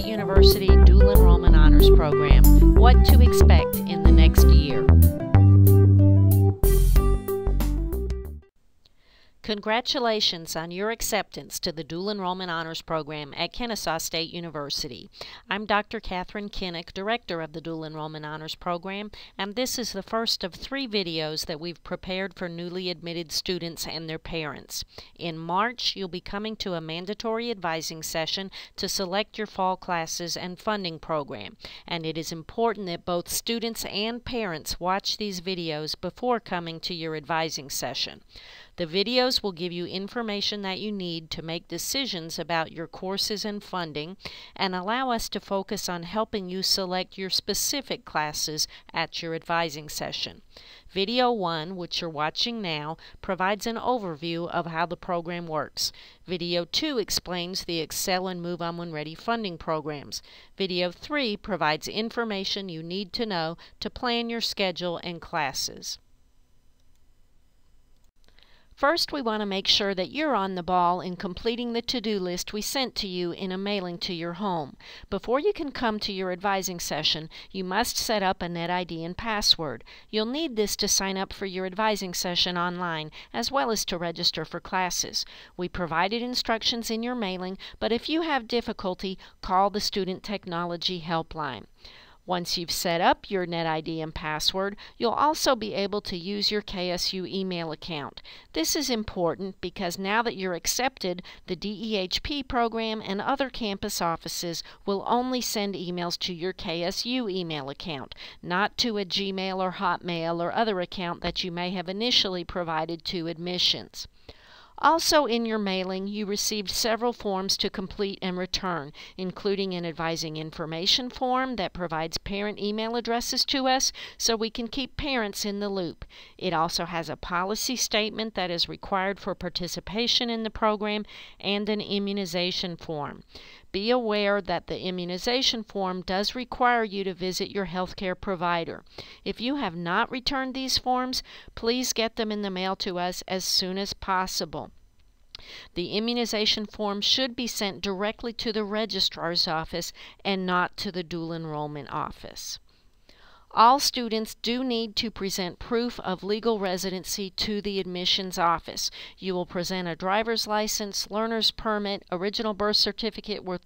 State University Dual Enrollment Honors Program. What to expect in the next year. Congratulations on your acceptance to the Dual Enrollment Honors Program at Kennesaw State University. I'm Dr. Catherine Kinnick, Director of the Dual Enrollment Honors Program, and this is the first of 3 videos that we've prepared for newly admitted students and their parents. In March, you'll be coming to a mandatory advising session to select your fall classes and funding program, and it is important that both students and parents watch these videos before coming to your advising session. The videos will give you information that you need to make decisions about your courses and funding and allow us to focus on helping you select your specific classes at your advising session. Video 1, which you're watching now, provides an overview of how the program works. Video 2 explains the Excel and Move On When Ready funding programs. Video 3 provides information you need to know to plan your schedule and classes. First, we want to make sure that you're on the ball in completing the to-do list we sent to you in a mailing to your home. Before you can come to your advising session, you must set up a NetID and password. You'll need this to sign up for your advising session online, as well as to register for classes. We provided instructions in your mailing, but if you have difficulty, call the Student Technology Helpline. Once you've set up your NetID and password, you'll also be able to use your KSU email account. This is important because now that you're accepted, the DEHP program and other campus offices will only send emails to your KSU email account, not to a Gmail or Hotmail or other account that you may have initially provided to admissions. Also in your mailing, you received several forms to complete and return, including an advising information form that provides parent email addresses to us so we can keep parents in the loop. It also has a policy statement that is required for participation in the program and an immunization form. Be aware that the immunization form does require you to visit your healthcare provider. If you have not returned these forms, please get them in the mail to us as soon as possible. The immunization form should be sent directly to the registrar's office and not to the dual enrollment office. All students do need to present proof of legal residency to the admissions office. You will present a driver's license, learner's permit, original birth certificate with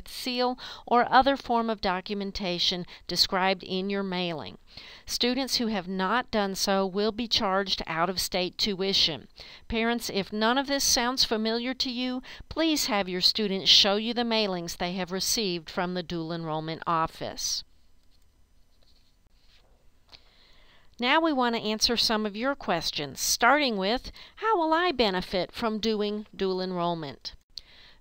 seal, or other form of documentation described in your mailing. Students who have not done so will be charged out-of-state tuition. Parents, if none of this sounds familiar to you, please have your students show you the mailings they have received from the dual enrollment office. Now we want to answer some of your questions, starting with, how will I benefit from doing dual enrollment?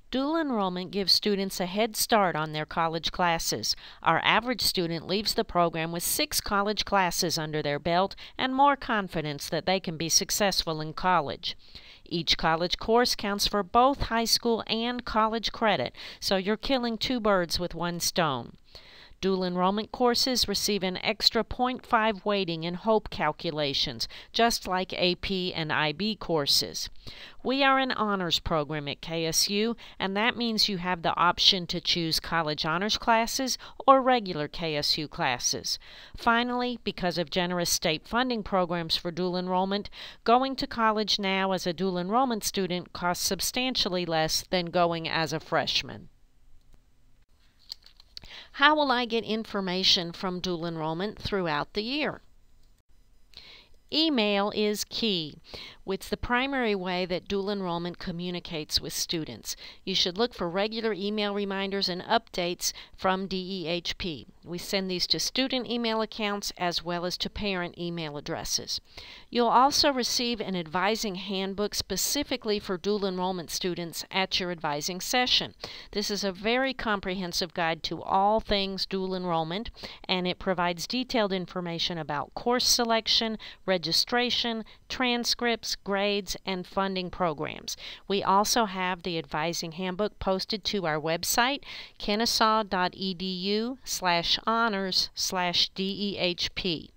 Dual enrollment gives students a head start on their college classes. Our average student leaves the program with 6 college classes under their belt and more confidence that they can be successful in college. Each college course counts for both high school and college credit, so you're killing 2 birds with 1 stone. Dual enrollment courses receive an extra 0.5 weighting in HOPE calculations, just like AP and IB courses. We are an honors program at KSU, and that means you have the option to choose college honors classes or regular KSU classes. Finally, because of generous state funding programs for dual enrollment, going to college now as a dual enrollment student costs substantially less than going as a freshman. How will I get information from dual enrollment throughout the year? Email is key. It's the primary way that dual enrollment communicates with students. You should look for regular email reminders and updates from DEHP. We send these to student email accounts as well as to parent email addresses. You'll also receive an advising handbook specifically for dual enrollment students at your advising session. This is a very comprehensive guide to all things dual enrollment, and it provides detailed information about course selection, registration, transcripts, grades, and funding programs. We also have the advising handbook posted to our website, kennesaw.edu/honors/DEHP.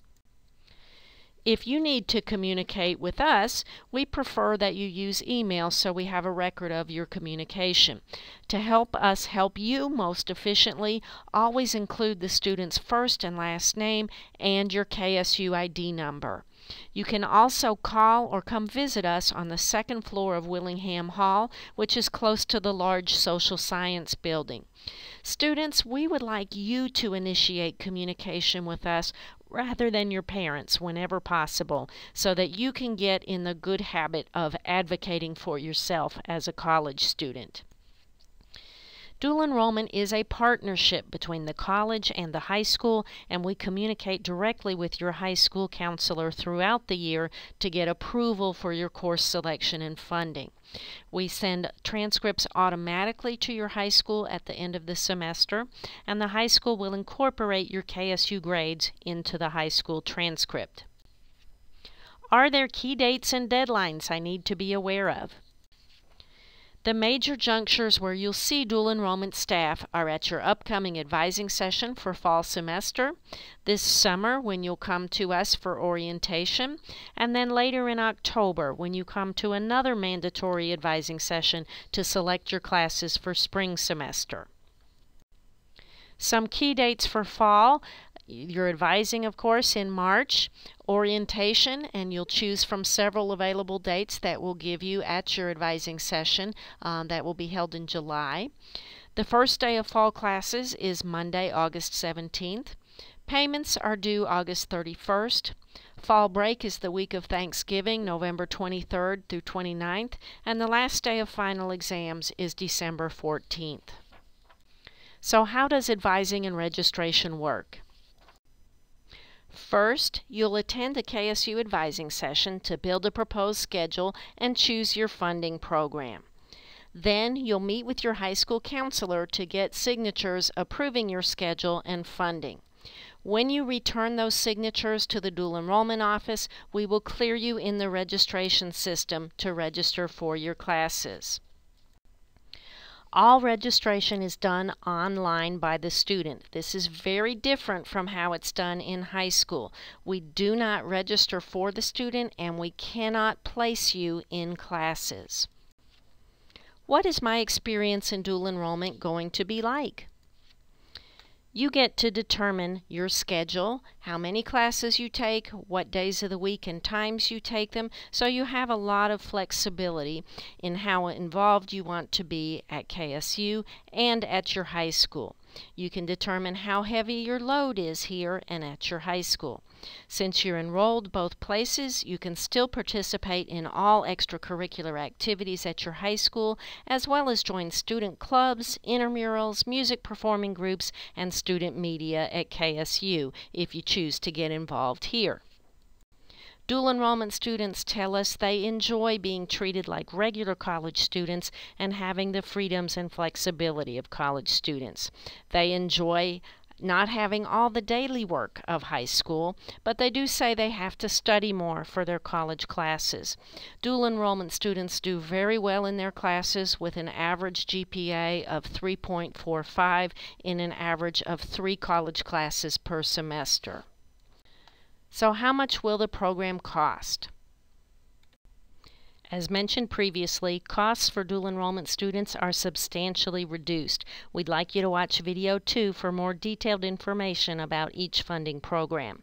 If you need to communicate with us, we prefer that you use email so we have a record of your communication. To help us help you most efficiently, always include the student's first and last name and your KSU ID number. You can also call or come visit us on the second floor of Willingham Hall, which is close to the large social science building. Students, we would like you to initiate communication with us rather than your parents whenever possible, so that you can get in the good habit of advocating for yourself as a college student. Dual enrollment is a partnership between the college and the high school, and we communicate directly with your high school counselor throughout the year to get approval for your course selection and funding. We send transcripts automatically to your high school at the end of the semester, and the high school will incorporate your KSU grades into the high school transcript. Are there key dates and deadlines I need to be aware of? The major junctures where you'll see dual enrollment staff are at your upcoming advising session for fall semester, this summer when you'll come to us for orientation, and then later in October when you come to another mandatory advising session to select your classes for spring semester. Some key dates for fall: you're advising, of course, in March, orientation, and you'll choose from several available dates that we'll give you at your advising session that will be held in July. The first day of fall classes is Monday, August 17th. Payments are due August 31st. Fall break is the week of Thanksgiving, November 23rd through 29th, and the last day of final exams is December 14th. So how does advising and registration work? First, you'll attend a KSU advising session to build a proposed schedule and choose your funding program. Then, you'll meet with your high school counselor to get signatures approving your schedule and funding. When you return those signatures to the dual enrollment office, we will clear you in the registration system to register for your classes. All registration is done online by the student. This is very different from how it's done in high school. We do not register for the student, and we cannot place you in classes. What is my experience in dual enrollment going to be like? You get to determine your schedule, how many classes you take, what days of the week and times you take them, so you have a lot of flexibility in how involved you want to be at KSU and at your high school. You can determine how heavy your load is here and at your high school. Since you're enrolled both places, you can still participate in all extracurricular activities at your high school, as well as join student clubs, intramurals, music performing groups, and student media at KSU if you choose to get involved here. Dual enrollment students tell us they enjoy being treated like regular college students and having the freedoms and flexibility of college students. They enjoy not having all the daily work of high school, but they do say they have to study more for their college classes. Dual enrollment students do very well in their classes with an average GPA of 3.45 in an average of 3 college classes per semester. So how much will the program cost? As mentioned previously, costs for dual enrollment students are substantially reduced. We'd like you to watch video 2 for more detailed information about each funding program.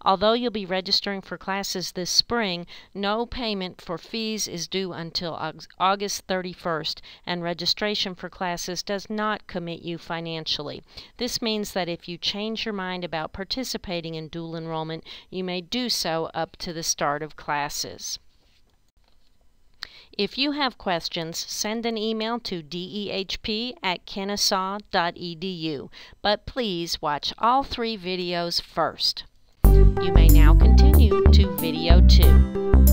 Although you'll be registering for classes this spring, no payment for fees is due until August 31st, and registration for classes does not commit you financially. This means that if you change your mind about participating in dual enrollment, you may do so up to the start of classes. If you have questions, send an email to dehp@kennesaw.edu, but please watch all 3 videos first. You may now continue to video 2.